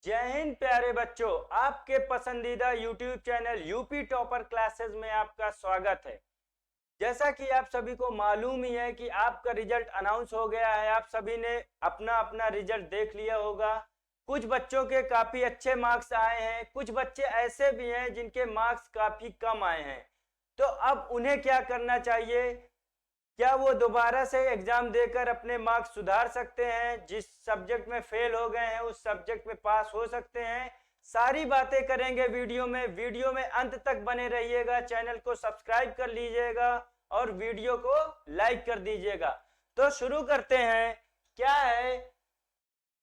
जय हिंद प्यारे बच्चों, आपके पसंदीदा YouTube channel UP topper classes में आपका स्वागत है। जैसा कि आप सभी को मालूम ही है कि आपका रिजल्ट अनाउंस हो गया है। आप सभी ने अपना अपना रिजल्ट देख लिया होगा। कुछ बच्चों के काफी अच्छे मार्क्स आए हैं, कुछ बच्चे ऐसे भी हैं जिनके मार्क्स काफी कम आए हैं। तो अब उन्हें क्या करना चाहिए? क्या वो दोबारा से एग्जाम देकर अपने मार्क्स सुधार सकते हैं? जिस सब्जेक्ट में फेल हो गए हैं उस सब्जेक्ट में पास हो सकते हैं? सारी बातें करेंगे वीडियो में अंत तक बने रहिएगा। चैनल को सब्सक्राइब कर लीजिएगा और वीडियो को लाइक कर दीजिएगा। तो शुरू करते हैं। क्या है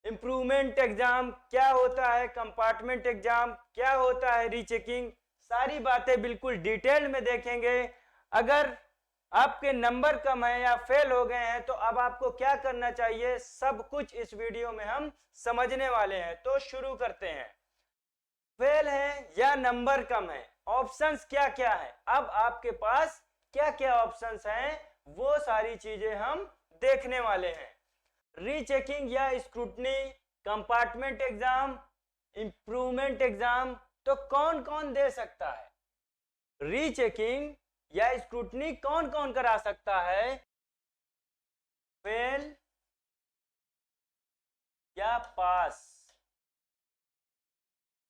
इम्प्रूवमेंट एग्जाम, क्या होता है कंपार्टमेंट एग्जाम, क्या होता है रीचेकिंग, सारी बातें बिल्कुल डिटेल में देखेंगे। अगर आपके नंबर कम है या फेल हो गए हैं तो अब आपको क्या करना चाहिए, सब कुछ इस वीडियो में हम समझने वाले हैं। तो शुरू करते हैं। फेल है या नंबर कम है, ऑप्शंस क्या क्या है, अब आपके पास क्या क्या ऑप्शंस हैं वो सारी चीजें हम देखने वाले हैं। रीचेकिंग या scrutiny, compartment exam, improvement exam, तो कौन कौन दे सकता है? रीचेकिंग या स्क्रूटनी कौन कौन करा सकता है? फेल या पास,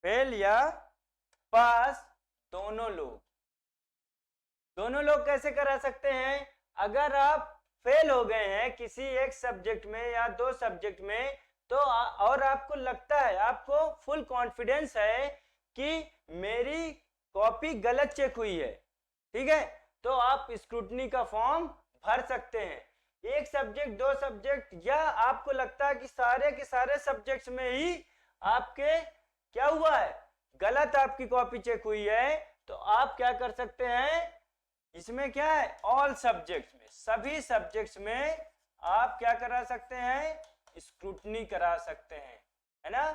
फेल या पास, दोनों लोग कैसे करा सकते हैं? अगर आप फेल हो गए हैं किसी एक सब्जेक्ट में या दो सब्जेक्ट में तो और आपको लगता है, आपको फुल कॉन्फिडेंस है कि मेरी कॉपी गलत चेक हुई है, ठीक है, तो आप स्क्रूटनी का फॉर्म भर सकते हैं। एक सब्जेक्ट, दो सब्जेक्ट, या आपको लगता है कि सारे के सारे सब्जेक्ट्स में ही आपके क्या हुआ है, गलत आपकी कॉपी चेक हुई है, तो आप क्या कर सकते हैं, इसमें क्या है, ऑल सब्जेक्ट्स में, सभी सब्जेक्ट्स में आप क्या करा सकते हैं, स्क्रूटनी करा सकते हैं, है ना।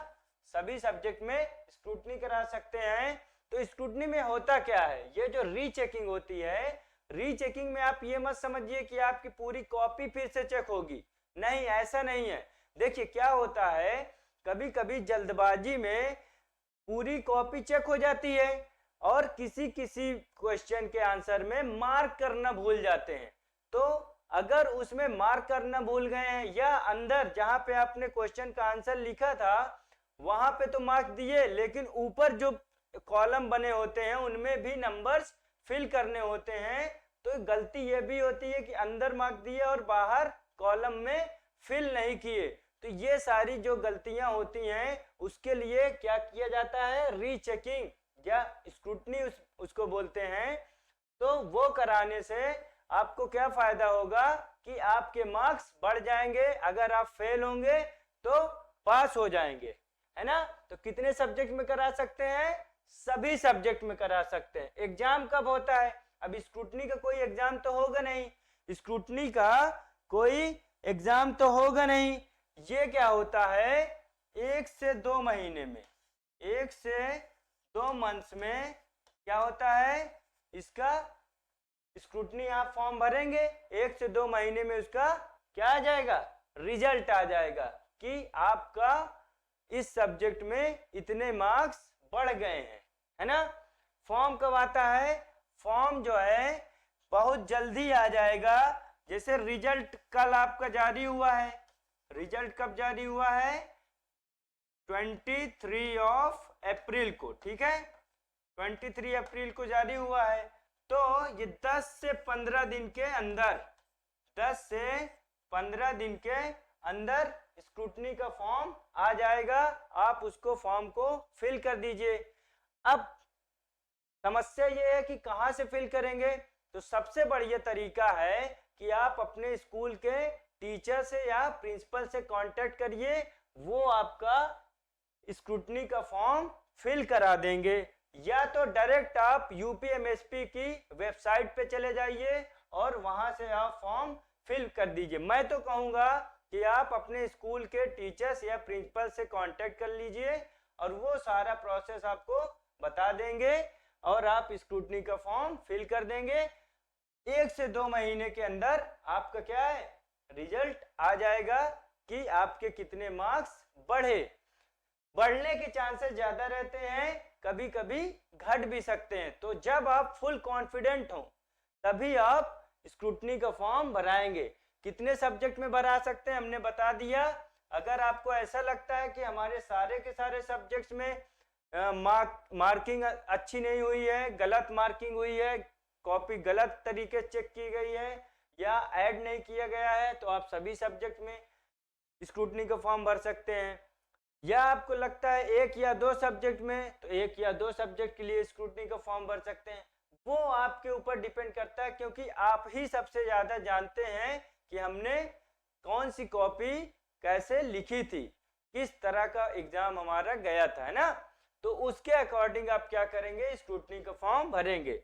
सभी सब्जेक्ट में स्क्रूटनी करा सकते हैं। तो स्क्रूटनी में होता क्या है, ये जो रीचेकिंग होती है, रीचेकिंग में आप ये मत समझिए कि आपकी पूरी कॉपी फिर से चेक होगी, नहीं, ऐसा नहीं है। देखिए क्या होता है, कभी कभी जल्दबाजी में पूरी कॉपी चेक हो जाती है और किसी किसी क्वेश्चन के आंसर में मार्क करना भूल जाते हैं। तो अगर उसमें मार्क करना भूल गए हैं या अंदर जहां पे आपने क्वेश्चन का आंसर लिखा था वहां पे तो मार्क दिए, लेकिन ऊपर जो कॉलम बने होते हैं उनमें भी नंबर्स फिल करने होते हैं, तो गलती ये भी होती है कि अंदर मार्क दिए और बाहर कॉलम में फिल नहीं किए। तो ये सारी जो गलतियां होती हैं उसके लिए क्या किया जाता है, रीचेकिंग या स्क्रूटनी उसको बोलते हैं। तो वो कराने से आपको क्या फायदा होगा कि आपके मार्क्स बढ़ जाएंगे, अगर आप फेल होंगे तो पास हो जाएंगे, है ना। तो कितने सब्जेक्ट में करा सकते हैं, सभी सब्जेक्ट में करा सकते हैं। एग्जाम कब होता है, अब स्क्रूटनी का कोई एग्जाम तो होगा नहीं, स्क्रूटनी का कोई एग्जाम तो होगा नहीं। ये क्या होता है, 1 से 2 महीने में, 1 से 2 मंथ्स में क्या होता है, इसका स्क्रूटनी आप फॉर्म भरेंगे, 1 से 2 महीने में उसका क्या आ जाएगा, रिजल्ट आ जाएगा कि आपका इस सब्जेक्ट में इतने मार्क्स बढ़ गए हैं, है ना। फॉर्म कब आता है, फॉर्म जो है बहुत जल्दी आ जाएगा। जैसे रिजल्ट कल आपका जारी हुआ है, रिजल्ट कब जारी हुआ है, 23 अप्रैल को, ठीक है, 23 अप्रैल को जारी हुआ है। तो ये 10 से 15 दिन के अंदर, 10 से 15 दिन के अंदर स्क्रूटनी का फॉर्म आ जाएगा। आप उसको फॉर्म को फिल कर दीजिए। अब समस्या ये है कि कहाँ से फिल करेंगे, तो सबसे बढ़िया तरीका है कि आप अपने स्कूल के टीचर से या प्रिंसिपल से कांटेक्ट करिए, वो आपका स्क्रूटनी का फॉर्म फिल करा देंगे। या तो डायरेक्ट आप यूपीएमएसपी की वेबसाइट पे चले जाइए और वहां से आप फॉर्म फिल कर दीजिए। मैं तो कहूंगा कि आप अपने स्कूल के टीचर्स या प्रिंसिपल से कांटेक्ट कर लीजिए और वो सारा प्रोसेस आपको बता देंगे और आप स्क्रूटनी का फॉर्म फिल कर देंगे। 1 से 2 महीने के अंदर आपका क्या है, रिजल्ट आ जाएगा कि आपके कितने मार्क्स बढ़े। बढ़ने के चांसेस ज्यादा रहते हैं, कभी कभी घट भी सकते हैं। तो जब आप फुल कॉन्फिडेंट हो तभी आप स्क्रूटनी का फॉर्म भराएंगे। कितने सब्जेक्ट में भरा सकते हैं हमने बता दिया। अगर आपको ऐसा लगता है कि हमारे सारे के सारे सब्जेक्ट्स में मार्किंग अच्छी नहीं हुई है, गलत मार्किंग हुई है, कॉपी गलत तरीके से चेक की गई है या ऐड नहीं किया गया है, तो आप सभी सब्जेक्ट में स्क्रूटनी का फॉर्म भर सकते हैं। या आपको लगता है एक या दो सब्जेक्ट में, तो एक या दो सब्जेक्ट के लिए स्क्रूटनी का फॉर्म भर सकते हैं। वो आपके ऊपर डिपेंड करता है, क्योंकि आप ही सबसे ज्यादा जानते हैं कि हमने कौन सी कॉपी कैसे लिखी थी, किस तरह का एग्जाम हमारा गया था, है ना। तो उसके अकॉर्डिंग आप क्या करेंगे, स्क्रूटनी का फॉर्म भरेंगे।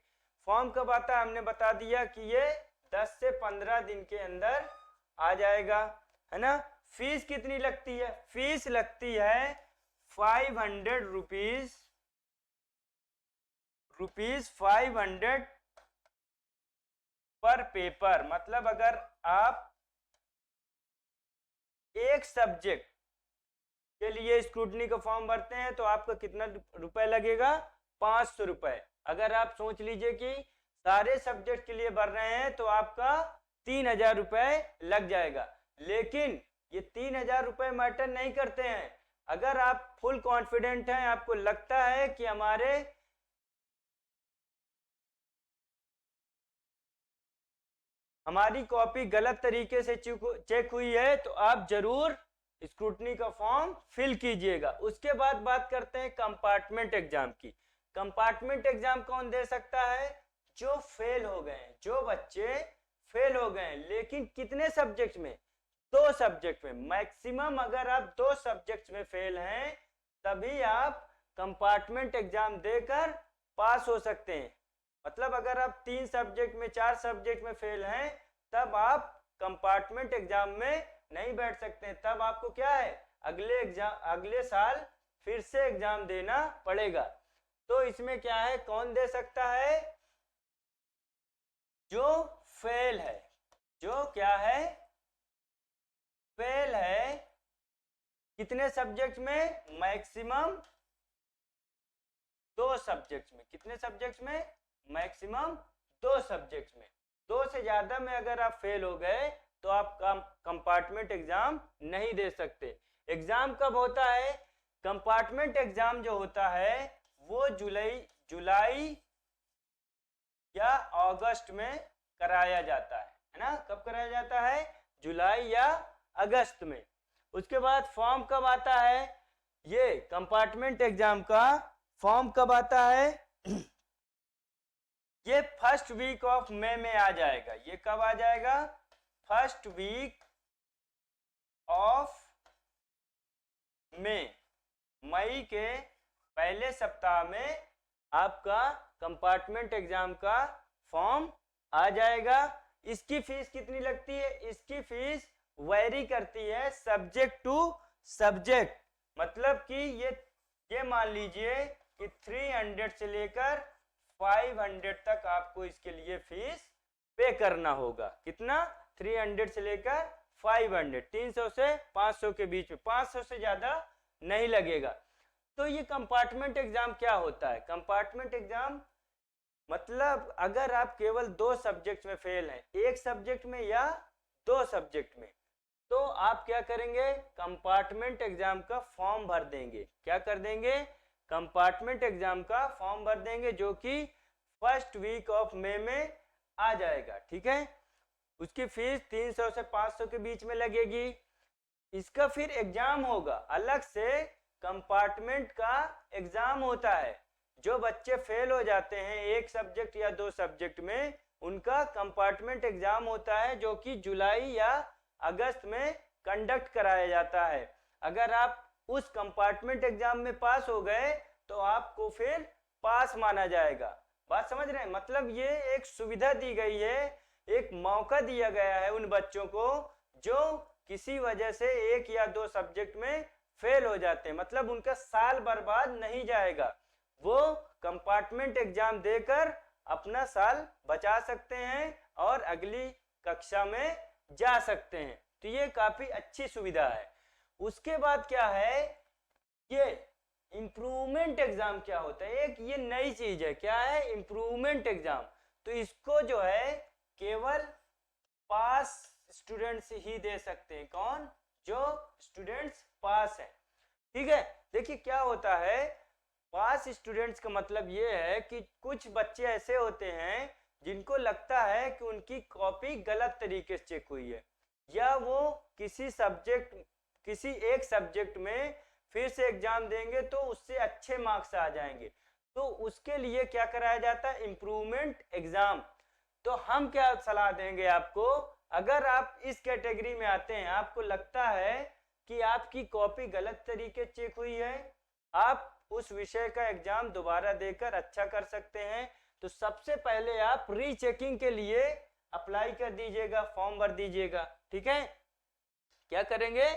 फॉर्म कब आता है हमने बता दिया कि ये 10 से 15 दिन के अंदर आ जाएगा, है ना। फीस कितनी लगती है, फीस लगती है 500 रुपीज 500 पर पेपर। मतलब अगर आप एक सब्जेक्ट के लिए स्क्रूटनी का फॉर्म भरते हैं तो आपका कितना रुपए लगेगा, 500 रुपए। अगर आप सोच लीजिए कि सारे सब्जेक्ट के लिए भर रहे हैं तो आपका 3000 रुपए लग जाएगा। लेकिन ये 3000 रुपए मैटर नहीं करते हैं। अगर आप फुल कॉन्फिडेंट हैं, आपको लगता है कि हमारी कॉपी गलत तरीके से चेक हुई है, तो आप जरूर स्क्रूटनी का फॉर्म फिल कीजिएगा। उसके बाद बात करते हैं कंपार्टमेंट एग्जाम की। कंपार्टमेंट एग्जाम कौन दे सकता है, जो फेल हो गए हैं, जो बच्चे फेल हो गए हैं। लेकिन कितने सब्जेक्ट में, 2 सब्जेक्ट में। मैक्सिमम अगर आप 2 सब्जेक्ट में फेल हैं तभी आप कंपार्टमेंट एग्जाम देकर पास हो सकते हैं। मतलब अगर आप 3 सब्जेक्ट में, 4 सब्जेक्ट में फेल हैं तब आप कंपार्टमेंट एग्जाम में नहीं बैठ सकते। तब आपको क्या है, अगले साल फिर से एग्जाम देना पड़ेगा। तो इसमें क्या है, कौन दे सकता है, जो फेल है, जो क्या है, फेल है। कितने सब्जेक्ट में, मैक्सिमम 2 सब्जेक्ट्स में। कितने सब्जेक्ट्स में, मैक्सिमम 2 सब्जेक्ट्स में। 2 से ज्यादा में अगर आप फेल हो गए तो आप कंपार्टमेंट एग्जाम नहीं दे सकते। एग्जाम कब होता है, कंपार्टमेंट एग्जाम जो होता है वो जुलाई या अगस्त में कराया जाता है ना। कब कराया जाता है, जुलाई या अगस्त में। उसके बाद फॉर्म कब आता है, ये कंपार्टमेंट एग्जाम का फॉर्म कब आता है, ये फर्स्ट वीक ऑफ मई में आ जाएगा। ये कब आ जाएगा, फर्स्ट वीक ऑफ मई के पहले सप्ताह में आपका कंपार्टमेंट एग्जाम का फॉर्म आ जाएगा। इसकी फीस कितनी लगती है, इसकी फीस वेरी करती है सब्जेक्ट टू सब्जेक्ट। मतलब कि ये मान लीजिए कि 300 से लेकर 500 तक आपको इसके लिए फीस पे करना होगा। कितना, 300 से लेकर 500, 300 से 500 के बीच में, 500 से ज्यादा नहीं लगेगा। तो ये कंपार्टमेंट एग्जाम क्या होता है, कंपार्टमेंट एग्जाम मतलब अगर आप केवल 2 सब्जेक्ट में फेल हैं, एक सब्जेक्ट में या 2 सब्जेक्ट में, तो आप क्या करेंगे, कंपार्टमेंट एग्जाम का फॉर्म भर देंगे। क्या कर देंगे, कंपार्टमेंट एग्जाम का फॉर्म भर देंगे, जो कि फर्स्ट वीक ऑफ मई में आ जाएगा। ठीक है, उसकी फीस 300 से 500 के बीच में लगेगी। इसका फिर एग्जाम होगा अलग से, कंपार्टमेंट का एग्जाम होता है। जो बच्चे फेल हो जाते हैं एक सब्जेक्ट या 2 सब्जेक्ट में, उनका कंपार्टमेंट एग्जाम होता है, जो कि जुलाई या अगस्त में कंडक्ट कराया जाता है। अगर आप उस कंपार्टमेंट एग्जाम में पास हो गए तो आपको फिर पास माना जाएगा। बात समझ रहे हैं, मतलब ये एक सुविधा दी गई है, एक मौका दिया गया है उन बच्चों को जो किसी वजह से 1 या 2 सब्जेक्ट में फेल हो जाते हैं। मतलब उनका साल बर्बाद नहीं जाएगा, वो कंपार्टमेंट एग्जाम देकर अपना साल बचा सकते हैं और अगली कक्षा में जा सकते हैं। तो ये काफी अच्छी सुविधा है। उसके बाद क्या है, ये इम्प्रूवमेंट एग्जाम क्या होता है, एक ये नई चीज है, क्या है, इम्प्रूवमेंट एग्जाम। तो इसको जो है केवल पास स्टूडेंट्स ही दे सकते हैं। कौन? जो स्टूडेंट्स पास हैं। ठीक है, देखिए क्या होता है, पास स्टूडेंट्स का मतलब ये है कि कुछ बच्चे ऐसे होते हैं जिनको लगता है कि उनकी कॉपी गलत तरीके से चेक हुई है, या वो किसी एक सब्जेक्ट में फिर से एग्जाम देंगे तो उससे अच्छे मार्क्स आ जाएंगे, तो उसके लिए क्या कराया जाता है, इम्प्रूवमेंट एग्जाम। तो हम क्या सलाह देंगे आपको, अगर आप इस कैटेगरी में आते हैं, आपको लगता है कि आपकी कॉपी गलत तरीके चेक हुई है, आप उस विषय का एग्जाम दोबारा देकर अच्छा कर सकते हैं, तो सबसे पहले आप रीचेकिंग के लिए अप्लाई कर दीजिएगा, फॉर्म भर दीजिएगा। ठीक है, क्या करेंगे,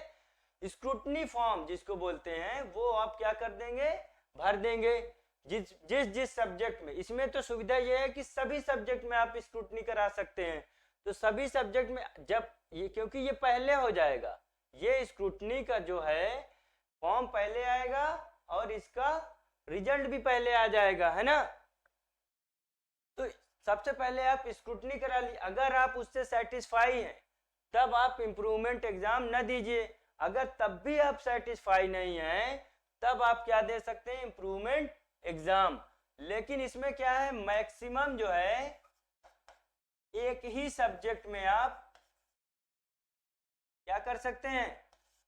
स्क्रूटनी फॉर्म जिसको बोलते हैं वो आप क्या कर देंगे, भर देंगे। जिस सब्जेक्ट में, इसमें तो सुविधा ये है कि सभी सब्जेक्ट में आप स्क्रूटनी करा सकते हैं, तो सभी सब्जेक्ट में जब ये, क्योंकि ये पहले हो जाएगा, ये स्क्रूटनी का जो है फॉर्म पहले आएगा और इसका रिजल्ट भी पहले आ जाएगा, है ना। तो सबसे पहले आप स्क्रूटनी करा ली, अगर आप उससे सेटिस्फाई हैं तब आप इम्प्रूवमेंट एग्जाम न दीजिए, अगर तब भी आप सेटिस्फाई नहीं हैं तब आप क्या दे सकते हैं, इम्प्रूवमेंट एग्जाम। लेकिन इसमें क्या है, मैक्सिमम जो है एक ही सब्जेक्ट में आप क्या कर सकते हैं,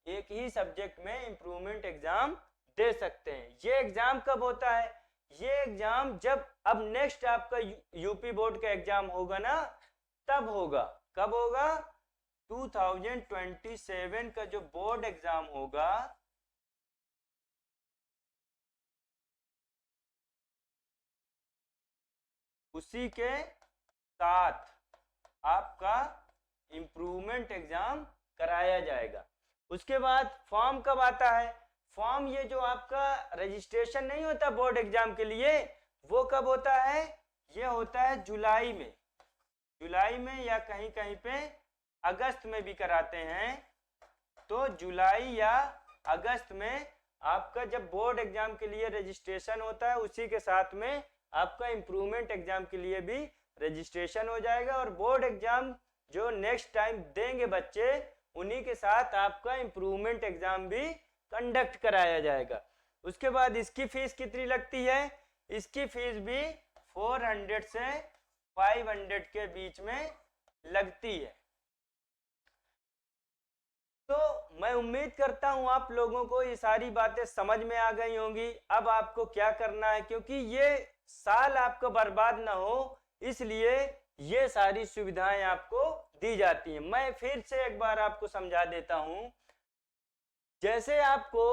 एक ही सब्जेक्ट में इम्प्रूवमेंट एग्जाम दे सकते हैं। ये एग्जाम कब होता है, ये एग्जाम जब अब नेक्स्ट आपका यूपी बोर्ड का एग्जाम होगा ना, तब होगा। कब होगा, 2027 का जो बोर्ड एग्जाम होगा, उसी के साथ आपका इम्प्रूवमेंट एग्जाम कराया जाएगा। उसके बाद फॉर्म कब आता है, फॉर्म ये जो आपका रजिस्ट्रेशन नहीं होता बोर्ड एग्जाम के लिए, वो कब होता है, ये होता है जुलाई में, जुलाई में या कहीं कहीं पे अगस्त में भी कराते हैं। तो जुलाई या अगस्त में आपका जब बोर्ड एग्जाम के लिए रजिस्ट्रेशन होता है, उसी के साथ में आपका इम्प्रूवमेंट एग्जाम के लिए भी रजिस्ट्रेशन हो जाएगा, और बोर्ड एग्जाम जो नेक्स्ट टाइम देंगे बच्चे, उन्हीं के साथ आपका इम्प्रूवमेंट एग्जाम भी कंडक्ट कराया जाएगा। उसके बाद इसकी फीस कितनी लगती है, इसकी फीस भी 400 से 500 के बीच में लगती है। तो मैं उम्मीद करता हूं आप लोगों को ये सारी बातें समझ में आ गई होंगी। अब आपको क्या करना है, क्योंकि ये साल आपका बर्बाद ना हो, इसलिए ये सारी सुविधाएं आपको दी जाती हैं। मैं फिर से एक बार आपको समझा देता हूं, जैसे आपको,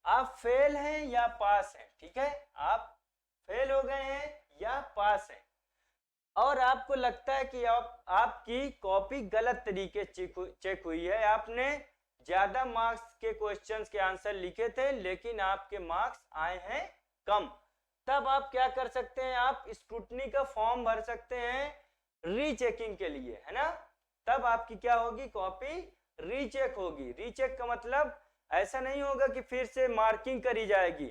आप फेल हैं या पास हैं, ठीक है, आप फेल हो गए हैं या पास हैं, और आपको लगता है कि आपकी कॉपी गलत तरीके चेक हुई है, आपने ज्यादा मार्क्स के क्वेश्चंस के आंसर लिखे थे लेकिन आपके मार्क्स आए हैं कम, तब आप क्या कर सकते हैं, आप स्क्रूटनी का फॉर्म भर सकते हैं रीचेकिंग के लिए, है ना। तब आपकी क्या होगी, कॉपी रीचेक होगी। रीचेक का मतलब ऐसा नहीं होगा कि फिर से मार्किंग करी जाएगी,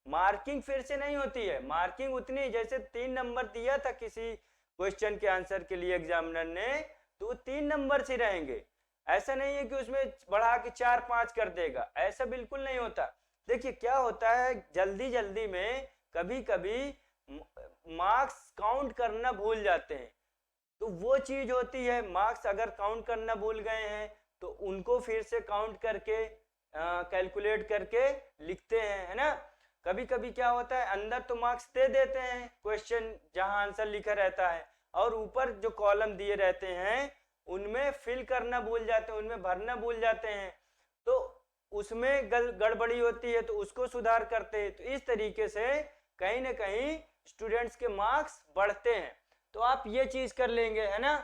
मार्किंग फिर से नहीं होती है, मार्किंग उतनी, जैसे 3 नंबर दिया था किसी क्वेश्चन के आंसर के लिए एग्जामिनर ने, तो 3 नंबर से रहेंगे, ऐसा नहीं है कि उसमें बढ़ा के 4-5 कर देगा, ऐसा बिल्कुल नहीं होता। देखिए क्या होता है, जल्दी जल्दी में कभी कभी मार्क्स काउंट करना भूल जाते हैं, तो वो चीज होती है, मार्क्स अगर काउंट करना भूल गए हैं तो उनको फिर से काउंट करके कैलकुलेट करके लिखते हैं, है ना। कभी कभी क्या होता है, अंदर तो मार्क्स दे देते हैं क्वेश्चन जहां आंसर लिखा रहता है, और ऊपर जो कॉलम दिए रहते हैं उनमें फिल करना भूल जाते हैं, उनमें भरना भूल जाते हैं, तो उसमें गड़बड़ी होती है, तो उसको सुधार करते हैं। तो इस तरीके से कहीं ना कहीं स्टूडेंट्स के मार्क्स बढ़ते हैं, तो आप ये चीज कर लेंगे, है ना।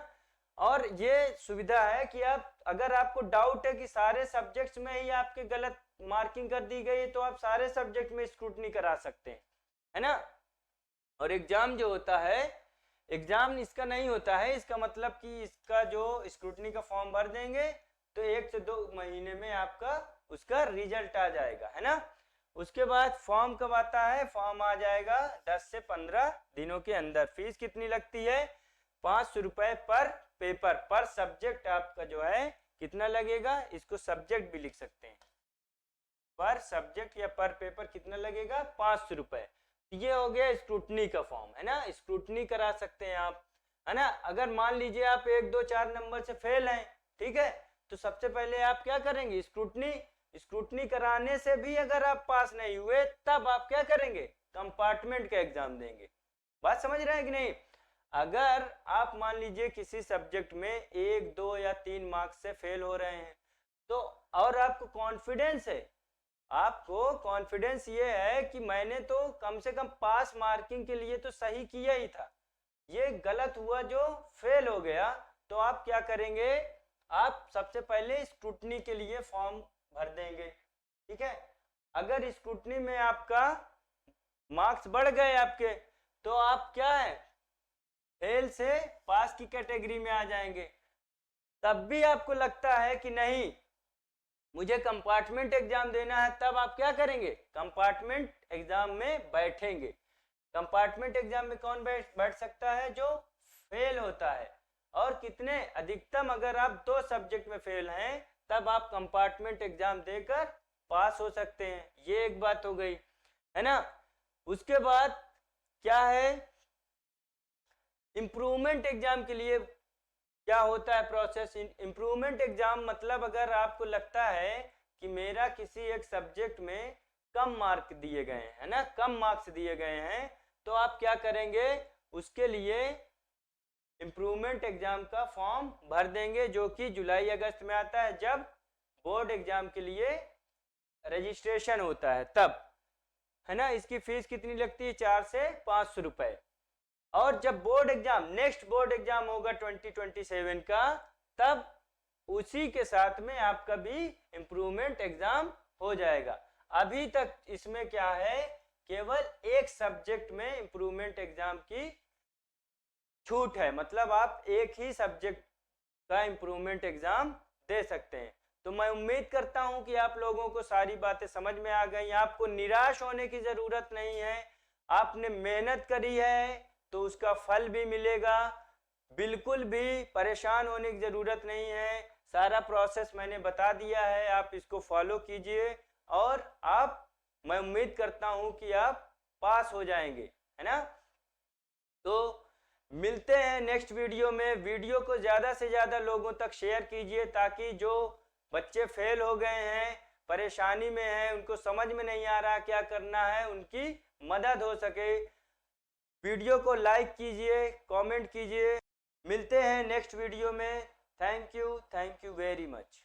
और ये सुविधा है कि आप, अगर आपको डाउट है कि सारे सब्जेक्ट्स में ही आपके गलत मार्किंग कर दी गई, तो आप सारे सब्जेक्ट में स्क्रूटनी करा सकते हैं, है ना। और एग्जाम जो होता है, एग्जाम इसका नहीं होता है, इसका मतलब कि इसका जो स्क्रूटनी का फॉर्म भर देंगे तो 1 से 2 महीने में आपका उसका रिजल्ट आ जाएगा, है ना। उसके बाद फॉर्म कब आता है? फॉर्म आ जाएगा 10 से 15 दिनों के अंदर। फीस कितनी लगती है? 500 रुपए पर पेपर, पर सब्जेक्ट आपका जो है कितना लगेगा? इसको सब्जेक्ट भी लिख सकते हैं, पर सब्जेक्ट या पर पेपर कितना लगेगा? 500 रुपए। ये हो गया स्क्रूटनी का फॉर्म, है ना, स्क्रूटनी करा सकते हैं आप, है ना। अगर मान लीजिए आप 1, 2, 4 नंबर से फेल हैं, ठीक है, तो सबसे पहले आप क्या करेंगे? स्क्रूटनी कराने से भी अगर आप पास नहीं हुए तब आप क्या करेंगे? कंपार्टमेंट का एग्जाम देंगे। बात समझ रहे हैं कि नहीं? अगर आप मान लीजिए किसी सब्जेक्ट में 1, 2 या 3 मार्क्स से फेल हो रहे हैं, तो और आपको कॉन्फिडेंस है, आपको कॉन्फिडेंस ये है कि मैंने तो कम से कम पास मार्किंग के लिए तो सही किया ही था, ये गलत हुआ जो फेल हो गया, तो आप क्या करेंगे? आप सबसे पहले स्क्रूटनी के लिए फॉर्म भर देंगे, ठीक है। अगर स्क्रूटनी में आपका मार्क्स बढ़ गए आपके, तो आप क्या है? फेल से पास की कैटेगरी में आ जाएंगे। तब भी आपको लगता है कि नहीं मुझे कंपार्टमेंट एग्जाम देना है, तब आप क्या करेंगे? कंपार्टमेंट एग्जाम में बैठेंगे। कंपार्टमेंट एग्जाम में कौन बैठ सकता है? जो फेल होता है। और कितने? अधिकतम अगर आप 2 सब्जेक्ट में फेल हैं तब आप कंपार्टमेंट एग्जाम देकर पास हो सकते हैं। ये एक बात हो गई, है ना। उसके बाद क्या है? इम्प्रूवमेंट एग्जाम के लिए क्या होता है प्रोसेस? इम्प्रूवमेंट एग्जाम मतलब अगर आपको लगता है कि मेरा किसी एक सब्जेक्ट में कम मार्क दिए गए हैं, है ना, कम मार्क्स दिए गए हैं, तो आप क्या करेंगे? उसके लिए इम्प्रूवमेंट एग्जाम का फॉर्म भर देंगे, जो कि जुलाई अगस्त में आता है, जब बोर्ड एग्जाम के लिए रजिस्ट्रेशन होता है तब, है ना। इसकी फीस कितनी लगती है? 4 से 500 रुपए। और जब board exam, next board exam होगा 2027 का, तब उसी के साथ में आपका भी इम्प्रूवमेंट एग्जाम हो जाएगा। अभी तक इसमें क्या है? केवल एक सब्जेक्ट में इम्प्रूवमेंट एग्जाम की छूट है, मतलब आप एक ही सब्जेक्ट का इम्प्रूवमेंट एग्जाम दे सकते हैं। तो मैं उम्मीद करता हूं कि आप लोगों को सारी बातें समझ में आ गई। आपको निराश होने की जरूरत नहीं है, आपने मेहनत करी है तो उसका फल भी मिलेगा। बिल्कुल भी परेशान होने की जरूरत नहीं है, सारा प्रोसेस मैंने बता दिया है, आप इसको फॉलो कीजिए और मैं उम्मीद करता हूं कि आप पास हो जाएंगे, है ना। तो मिलते हैं नेक्स्ट वीडियो में। वीडियो को ज़्यादा से ज़्यादा लोगों तक शेयर कीजिए, ताकि जो बच्चे फेल हो गए हैं, परेशानी में हैं, उनको समझ में नहीं आ रहा क्या करना है, उनकी मदद हो सके। वीडियो को लाइक कीजिए, कमेंट कीजिए। मिलते हैं नेक्स्ट वीडियो में। Thank you very much.